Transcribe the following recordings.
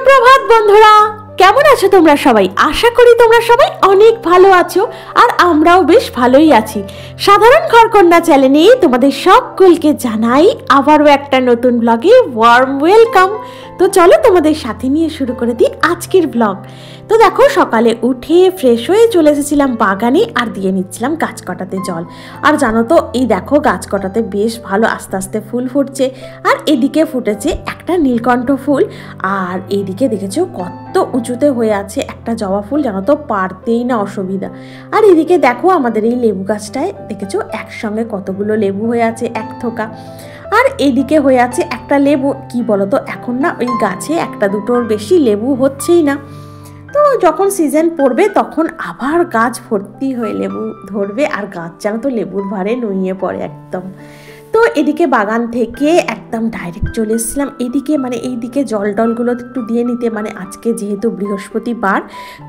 সুপ্রভাত বন্ধুরা, কেমন আছো তোমরা সবাই? আশা করি তোমরা সবাই অনেক ভালো আছো আর আমরাও বেশ ভালোই আছি। সাধারণ ঘরকন্যা চ্যানেলে তোমাদের সকলকে জানাই আবারও একটা নতুন ব্লগে ওয়ার্ম ওয়েলকাম। তো চলো তোমাদের সাথে নিয়ে শুরু করে দিই আজকের ব্লগ। তো দেখো, সকালে উঠে ফ্রেশ হয়ে চলে এসেছিলাম বাগানে আর দিয়ে নিচ্ছিলাম গাছ কটাতে জল। আর জানো তো, এই দেখো গাছ কটাতে বেশ ভালো আস্তে আস্তে ফুল ফুটছে। আর এদিকে ফুটেছে একটা নীলকণ্ঠ ফুল, আর এইদিকে দেখেছো কত উঁচুতে হয়ে আছে একটা জবা ফুল, জানো তো পারতেই না অসুবিধা। আর এদিকে দেখো আমাদের এই লেবু গাছটায় দেখেছো একসঙ্গে কতগুলো লেবু হয়ে আছে, এক থোকা। আর এদিকে হয়ে আছে একটা লেবু। কি বলতো, এখন না ওই গাছে একটা দুটোর বেশি লেবু হচ্ছেই না। তো যখন সিজন পড়বে তখন আবার গাছ ভর্তি হয়ে লেবু ধরবে, আর গাছ জানো তো লেবুর ভারে নুইয়ে পড়ে একদম। তো এদিকে বাগান থেকে একদম ডাইরেক্ট চলে এসেছিলাম এদিকে, মানে এইদিকে জল টলগুলো একটু দিয়ে নিতে। মানে আজকে যেহেতু বৃহস্পতিবার,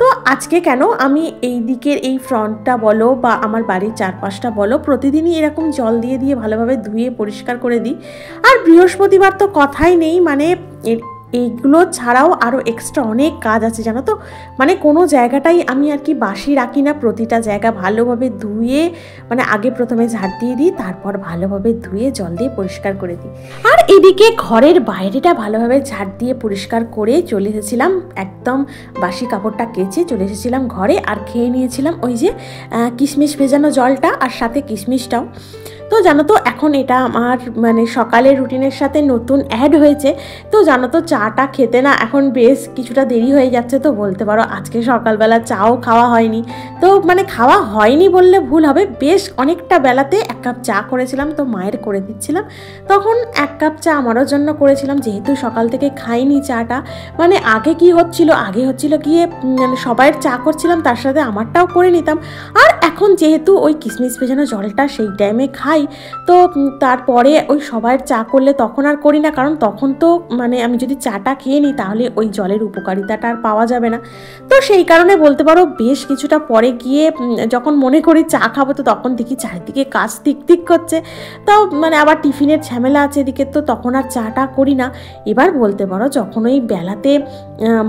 তো আজকে কেন আমি এই দিকের এই ফ্রন্টটা বলো বা আমার বাড়ির চারপাশটা বলো প্রতিদিনই এরকম জল দিয়ে দিয়ে ভালোভাবে ধুয়ে পরিষ্কার করে দিই। আর বৃহস্পতিবার তো কথাই নেই, মানে এইগুলো ছাড়াও আরও এক্সট্রা অনেক কাজ আছে জানো তো। মানে কোনো জায়গাটাই আমি আর কি বাসি রাখি না, প্রতিটা জায়গা ভালোভাবে ধুয়ে, মানে আগে প্রথমে ঝাড় দিয়ে দিই, তারপর ভালোভাবে ধুয়ে জল দিয়ে পরিষ্কার করে দিই। আর এদিকে ঘরের বাইরেটা ভালোভাবে ঝাড় দিয়ে পরিষ্কার করে চলে এসেছিলাম, একদম বাসি কাপড়টা কেচে চলে এসেছিলাম ঘরে। আর খেয়ে নিয়েছিলাম ওই যে কিশমিশ ভেজানো জলটা, আর সাথে কিশমিশটাও। তো জানো তো এখন এটা আমার মানে সকালের রুটিনের সাথে নতুন অ্যাড হয়েছে। তো জানো তো চাটা খেতে না এখন বেশ কিছুটা দেরি হয়ে যাচ্ছে। তো বলতে পারো আজকে সকালবেলা চাও খাওয়া হয়নি। তো মানে খাওয়া হয়নি বললে ভুল হবে, বেশ অনেকটা বেলাতে এক কাপ চা করেছিলাম, তো মায়ের করে দিচ্ছিলাম। তখন এক কাপ চা আমারও জন্য করেছিলাম, যেহেতু সকাল থেকে খাইনি চাটা। মানে আগে কি হচ্ছিল, আগে হচ্ছিল গিয়ে মানে সবাইয়ের চা করছিলাম, তার সাথে আমারটাও করে নিতাম। আর এখন যেহেতু ওই কিশমিশ ভেজানো জলটা সেই টাইমে খাই, তো তারপরে ওই সবার চা করলে তখন আর করি না, কারণ তখন তো মানে আমি যদি চাটা খেয়ে নিই তাহলে ওই জলের উপকারিতাটা আর পাওয়া যাবে না। তো সেই কারণে বলতে পারো বেশ কিছুটা পরে গিয়ে যখন মনে করি চা খাবো, তো তখন দেখি চারিদিকে কাজ ঠিক ঠিক করছে, তো মানে আবার টিফিনের ঝামেলা আছে এদিকে, তো তখন আর চাটা করি না। এবার বলতে পারো যখন ওই বেলাতে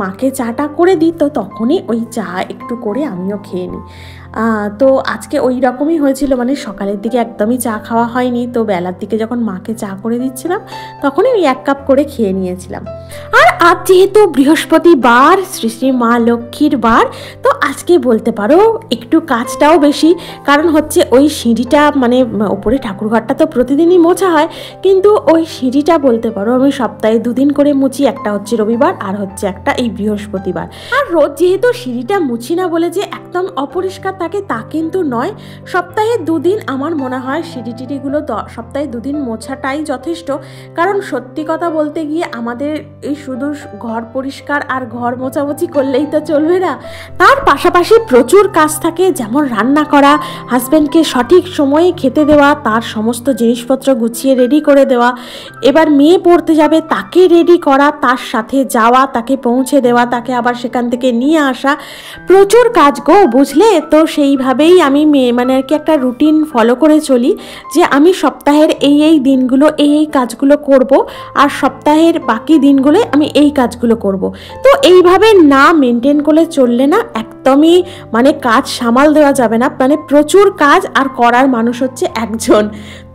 মাকে চাটা করে দিই, তো তখনই ওই চা একটু করে আমিও খেয়ে নিই। তো আজকে ওই রকমই হয়েছিল, মানে সকালের দিকে একদমই চা খাওয়া হয়নি, তো বেলার দিকে যখন মাকে চা করে দিচ্ছিলাম তখনই ওই এক কাপ করে খেয়ে নিয়েছিলাম। আর আজ যেহেতু বৃহস্পতিবার, শ্রী শ্রী মা লক্ষ্মীর বার, তো আজকে বলতে পারো একটু কাজটাও বেশি। কারণ হচ্ছে ওই সিঁড়িটা, মানে ওপরে ঠাকুরঘরটা তো প্রতিদিনই মোছা হয়, কিন্তু ওই সিঁড়িটা বলতে পারো আমি সপ্তাহে 2 দিন করে মুছি। একটা হচ্ছে রবিবার আর হচ্ছে একটা এই বৃহস্পতিবার। আর রোজ যেহেতু সিঁড়িটা মুছি না বলে যে একদম অপরিষ্কার থাকে তা কিন্তু নয়, সপ্তাহে 2 দিন আমার মনে হয় সিঁড়ি টিড়িগুলো সপ্তাহে 2 দিন মোছাটাই যথেষ্ট। কারণ সত্যি কথা বলতে গিয়ে আমাদের এই শুধু ঘর পরিষ্কার আর ঘর মোছামুছি করলেই তো চলবে না, তার পাশাপাশি প্রচুর কাজ থাকে, যেমন রান্না করা, হাজব্যান্ডকে সঠিক সময়ে খেতে দেওয়া, তার সমস্ত জিনিসপত্র গুছিয়ে রেডি করে দেওয়া, এবার মেয়ে পড়তে যাবে তাকে রেডি করা, তার সাথে যাওয়া, তাকে পৌঁছে দেওয়া, তাকে আবার সেখান থেকে নিয়ে আসা, প্রচুর কাজ গো, বুঝলে? তো সেইভাবেই আমি মানে আর কি একটা রুটিন ফলো করে চলি, যে আমি সপ্তাহের এই দিনগুলো এই কাজগুলো করব, আর সপ্তাহের বাকি দিনগুলো আমি এই কাজগুলো করব। তো এইভাবে না মেনটেন করে চললে না একদমই মানে কাজ সামাল দেওয়া যাবে না। মানে প্রচুর কাজ আর করার মানুষ হচ্ছে একজন।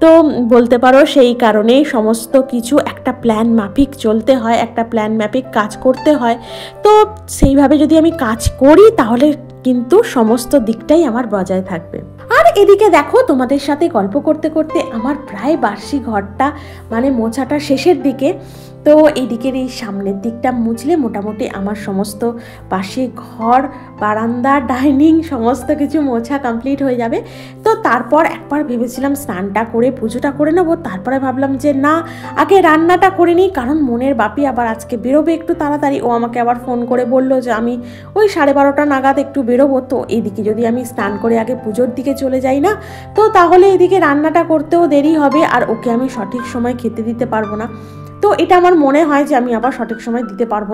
তো বলতে পারো সেই কারণেই সমস্ত কিছু একটা প্ল্যান মাফিক চলতে হয়, একটা প্ল্যান মাফিক কাজ করতে হয়। তো সেইভাবে যদি আমি কাজ করি তাহলে কিন্তু সমস্ত দিকটাই আমার বজায় থাকবে। আর এদিকে দেখো তোমাদের সাথে গল্প করতে করতে আমার প্রায় বার্ষিক ঘরটা মানে মোছাটা শেষের দিকে। তো এইদিকের এই সামনের দিকটা মুছলে মোটামুটি আমার সমস্ত পাশে ঘর, বারান্দা, ডাইনিং সমস্ত কিছু মোছা কমপ্লিট হয়ে যাবে। তো তারপর একবার ভেবেছিলাম স্নানটা করে পুজোটা করে নেবো, তারপরে ভাবলাম যে না, আগে রান্নাটা করে নিই, কারণ মনের বাপি আবার আজকে বেরোবে একটু তাড়াতাড়ি। ও আমাকে আবার ফোন করে বললো যে আমি ওই 12:30 নাগাদ একটু বেরোবো। তো এইদিকে যদি আমি স্নান করে আগে পুজোর দিকে চলে যাই না, তো তাহলে এদিকে রান্নাটা করতেও দেরি হবে, আর ওকে আমি সঠিক সময় খেতে দিতে পারবো না। তো এটা আমার মনে হয় যে আমি আবার সঠিক সময় দিতে পারবো।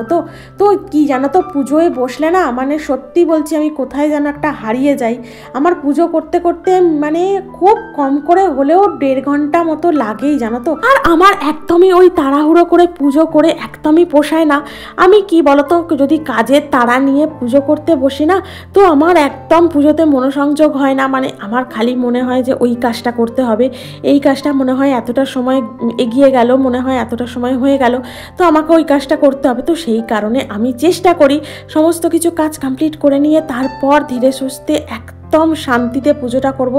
তো কি জানো তো, পুজোয় বসলে না মানে সত্যি বলছি আমি কোথায় যেন একটা হারিয়ে যাই। আমার পুজো করতে করতে মানে খুব কম করে হলেও 1.5 ঘন্টা মতো লাগেই জানো তো। আর আমার একদমই ওই তাড়াহুড়ো করে পুজো করে একদমই পোষায় না। আমি কি বলতো, যদি কাজের তাড়া নিয়ে পুজো করতে বসি না, তো আমার একদম পুজোতে মনোসংযোগ হয় না। মানে আমার খালি মনে হয় যে ওই কাজটা করতে হবে, এই কাজটা মনে হয় এতটা সময় এগিয়ে গেল, মনে হয় এতটা সময় হয়ে গেল, তো আমাকে ওই কাজটা করতে হবে। তো সেই কারণে আমি চেষ্টা করি সমস্ত কিছু কাজ কমপ্লিট করে নিয়ে তারপর ধীরে সুস্থে একদম শান্তিতে পুজোটা করব।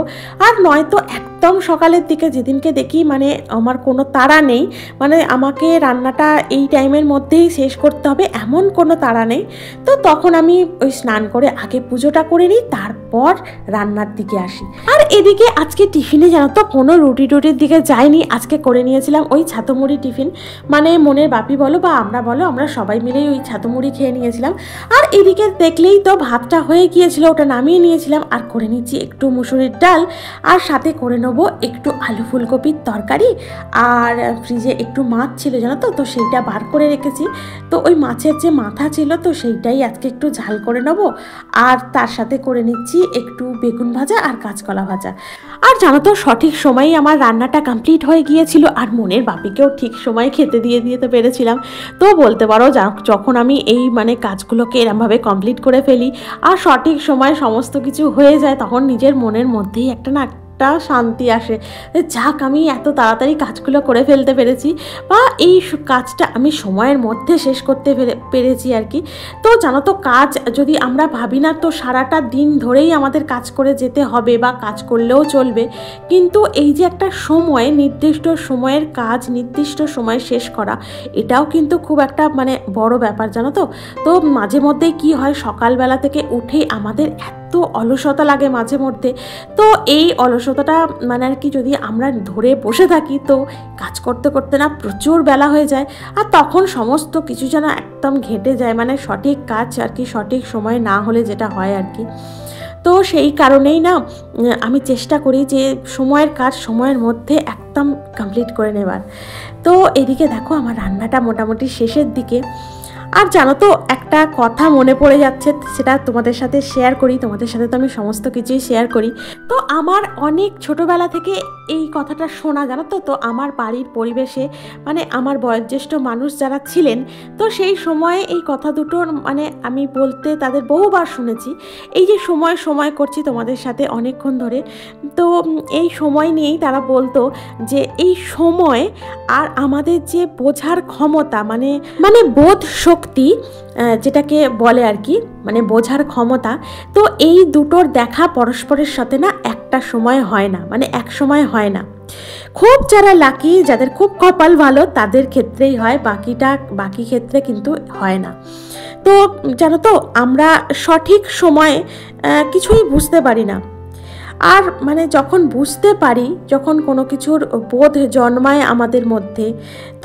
আর নয়তো একদম সকালের দিকে যেদিনকে দেখি মানে আমার কোনো তাড়া নেই, মানে আমাকে রান্নাটা এই টাইমের মধ্যেই শেষ করতে হবে এমন কোনো তাড়া নেই, তো তখন আমি ওই স্নান করে আগে পুজোটা করে নিই, তারপর রান্নার দিকে আসি। আর এদিকে আজকে টিফিনে জানো তো কোনো রুটির দিকে যাইনি, আজকে করে নিয়েছিলাম ওই ছাতুমুড়ি টিফিন। মানে মনের বাপি বলো বা আমরা বলো, আমরা সবাই মিলেই ওই ছাতুমুড়ি খেয়ে নিয়েছিলাম। আর এদিকে দেখলেই তো ভাতটা হয়ে গিয়েছিল, ওটা নামিয়ে নিয়েছিলাম। আর করে নিচ্ছি একটু মুসুরির ডাল, আর সাথে করে নেবো একটু আলু ফুলকপির তরকারি। আর ফ্রিজে একটু মাছ ছিল জানো তো, সেইটা বার করে রেখেছি। তো ওই মাছের যে মাথা ছিল, তো সেইটাই আজকে একটু ঝাল করে নেবো। আর তার সাথে করে নিচ্ছি একটু বেগুন ভাজা আর কাঁচকলা ভাজা। আর জানো তো সঠিক সময়েই আমার রান্নাটা কমপ্লিট হয়ে গিয়েছিল, আর মনের বাপিকেও ঠিক সময়ে খেতে দিয়ে তো পেরেছিলাম। তো বলতে পারো যখন আমি এই মানে কাজগুলোকে এরমভাবে কমপ্লিট করে ফেলি আর সঠিক সময়ে সমস্ত কিছু হয়ে যায়, তখন নিজের মনের মধ্যেই একটা শান্তি আসে, যাক আমি এত তাড়াতাড়ি কাজগুলো করে ফেলতে পেরেছি, বা এই কাজটা আমি সময়ের মধ্যে শেষ করতে পেরেছি আর কি। তো জানো তো, কাজ যদি আমরা ভাবি না, তো সারাটা দিন ধরেই আমাদের কাজ করে যেতে হবে বা কাজ করলেও চলবে, কিন্তু এই যে একটা সময়, নির্দিষ্ট সময়ের কাজ নির্দিষ্ট সময়ে শেষ করা, এটাও কিন্তু খুব একটা মানে বড় ব্যাপার জানো তো। তো মাঝে মধ্যেই কি হয়, সকালবেলা থেকে উঠেই আমাদের এত অলসতা লাগে মাঝে মধ্যে। তো এই অলসতাটা মানে আর কি যদি আমরা ধরে বসে থাকি, তো কাজ করতে করতে না প্রচুর বেলা হয়ে যায়, আর তখন সমস্ত কিছু যেন একদম ঘেঁটে যায়, মানে সঠিক কাজ আর কি সঠিক সময় না হলে যেটা হয় আর কি। তো সেই কারণেই না আমি চেষ্টা করি যে সময়ের কাজ সময়ের মধ্যে একদম কমপ্লিট করে নেবার। তো এদিকে দেখো আমার রান্নাটা মোটামুটি শেষের দিকে। আর জানো তো, একটা কথা মনে পড়ে যাচ্ছে, সেটা তোমাদের সাথে শেয়ার করি। তোমাদের সাথে তো আমি সমস্ত কিছুই শেয়ার করি। তো আমার অনেক ছোটবেলা থেকে এই কথাটা শোনা জানো তো। তো আমার বাড়ির পরিবেশে মানে আমার বয়োজ্যেষ্ঠ মানুষ যারা ছিলেন, তো সেই সময়ে এই কথা দুটো মানে আমি বলতে তাদের বহুবার শুনেছি। এই যে সময় করছি তোমাদের সাথে অনেকক্ষণ ধরে, তো এই সময় নিয়েই তারা বলতো যে এই সময় আর আমাদের যে বোঝার ক্ষমতা, মানে বোধ শক্তি যেটাকে বলে আর কি, মানে বোঝার ক্ষমতা, তো এই দুটোর দেখা পরস্পরের সাথে না একটা সময় হয় না, মানে এক সময় হয় না। খুব যারা লাকি, যাদের খুব কপাল ভালো, তাদের ক্ষেত্রেই হয়, বাকি ক্ষেত্রে কিন্তু হয় না। তো জানো তো, আমরা সঠিক সময়ে কিছুই বুঝতে পারি না। আর মানে যখন বুঝতে পারি, যখন কোনো কিছুর বোধ জন্মায় আমাদের মধ্যে,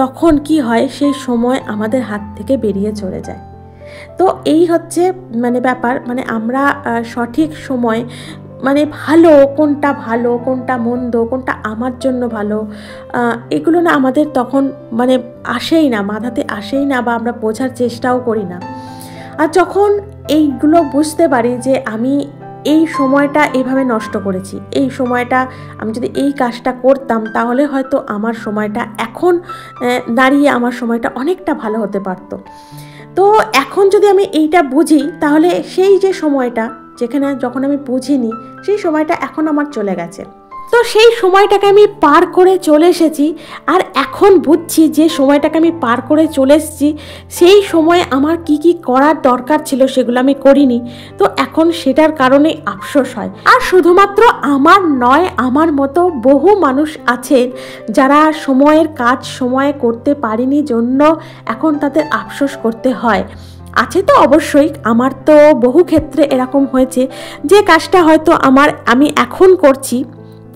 তখন কি হয়, সেই সময় আমাদের হাত থেকে বেরিয়ে চলে যায়। তো এই হচ্ছে মানে ব্যাপার, মানে আমরা সঠিক সময় মানে ভালো কোনটা মন্দ, কোনটা আমার জন্য ভালো, এগুলো না আমাদের তখন মানে আসেই না, মাথাতে আসেই না, বা আমরা বোঝার চেষ্টাও করি না। আর যখন এইগুলো বুঝতে পারি যে আমি এই সময়টা এভাবে নষ্ট করেছি, এই সময়টা আমি যদি এই কাজটা করতাম, তাহলে হয়তো আমার সময়টা এখন দাঁড়িয়ে আমার সময়টা অনেকটা ভালো হতে পারতো। তো এখন যদি আমি এইটা বুঝি, তাহলে সেই যে সময়টা যখন আমি বুঝিনি, সেই সময়টা এখন আমার চলে গেছে। তো সেই সময়টাকে আমি পার করে চলে এসেছি, আর এখন বুঝছি যে সময়টাকে আমি পার করে চলে এসেছি, সেই সময় আমার কি করার দরকার ছিল সেগুলো আমি করিনি। তো এখন সেটার কারণে আফসোস হয়। আর শুধুমাত্র আমার নয়, আমার মতো বহু মানুষ আছেন যারা সময়ের কাজ সময়ে করতে পারেনি জন্য এখন তাদের আফসোস করতে হয়। আছে তো অবশ্যই, আমার তো বহু ক্ষেত্রে এরকম হয়েছে যে কাজটা হয়তো আমি এখন করছি,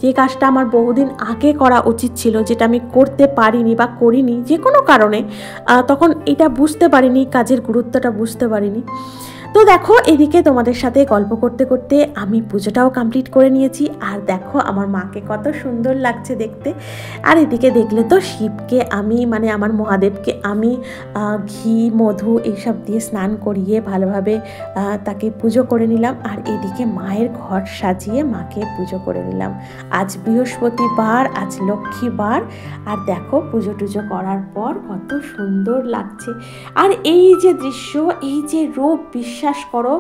যে কাজটা আমার বহুদিন আগে করা উচিত ছিল, যেটা আমি করতে পারিনি বা করিনি যে কোনো কারণে, তখন এটা বুঝতে পারিনি, কাজের গুরুত্বটা বুঝতে পারিনি। তো দেখো এদিকে তোমাদের সাথে গল্প করতে করতে আমি পুজোটাও কমপ্লিট করে নিয়েছি। আর দেখো আমার মাকে কত সুন্দর লাগছে দেখতে। আর এদিকে দেখলে তো শিবকে আমি মানে আমার মহাদেবকে আমি ঘি মধু এইসব দিয়ে স্নান করিয়ে ভালোভাবে তাকে পুজো করে নিলাম। আর এদিকে মায়ের ঘর সাজিয়ে মাকে পুজো করে নিলাম। আজ বৃহস্পতিবার, আজ লক্ষ্মীবার। আর দেখো পুজো টুজো করার পর কত সুন্দর লাগছে। আর এই যে দৃশ্য, এই যে রূপ, বিশ্বাস করো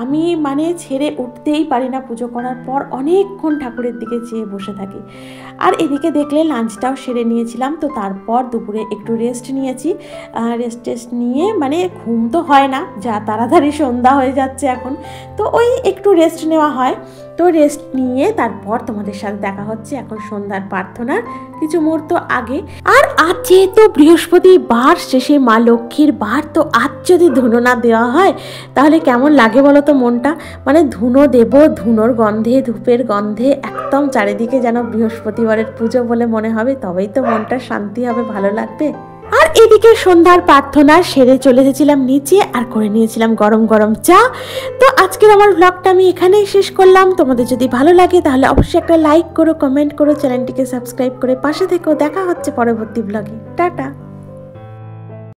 আমি মানে ছেড়ে উঠতেই পারি না। পুজো করার পর অনেকক্ষণ ঠাকুরের দিকে চেয়ে বসে থাকি। আর এদিকে দেখলে লাঞ্চটাও সেরে নিয়েছিলাম। তো তারপর দুপুরে একটু রেস্ট নিয়েছি। রেস্ট নিয়ে মানে ঘুম তো হয় না, যা তাড়াতাড়ি সন্ধ্যা হয়ে যাচ্ছে এখন, তো ওই একটু রেস্ট নেওয়া হয়। তো রেস্ট নিয়ে তারপর তোমাদের সাথে দেখা হচ্ছে এখন সন্ধ্যার প্রার্থনার কিছু মুহূর্ত আগে। আর আজ যেহেতু বৃহস্পতিবার, শেষে মা লক্ষ্মীর বার, তো আজ যদি ধুনো না দেওয়া হয় তাহলে কেমন লাগে বলো তো মনটা। মানে ধুনো দেব, ধুনোর গন্ধে, ধূপের গন্ধে একদম চারিদিকে যেন বৃহস্পতিবারের পুজো বলে মনে হবে, তবেই তো মনটা শান্তি হবে, ভালো লাগবে। আর এদিকে সন্ধ্যার প্রার্থনা সেরে চলে এসেছিলাম নিচে আর করে নিয়েছিলাম গরম গরম চা। তো আজকের আমার ব্লগটা আমি এখানেই শেষ করলাম। তোমাদের যদি ভালো লাগে তাহলে অবশ্যই একটা লাইক করো, কমেন্ট করো, চ্যানেলটিকে সাবস্ক্রাইব করে পাশে থেকো। দেখা হচ্ছে পরবর্তী ব্লগে। টাটা।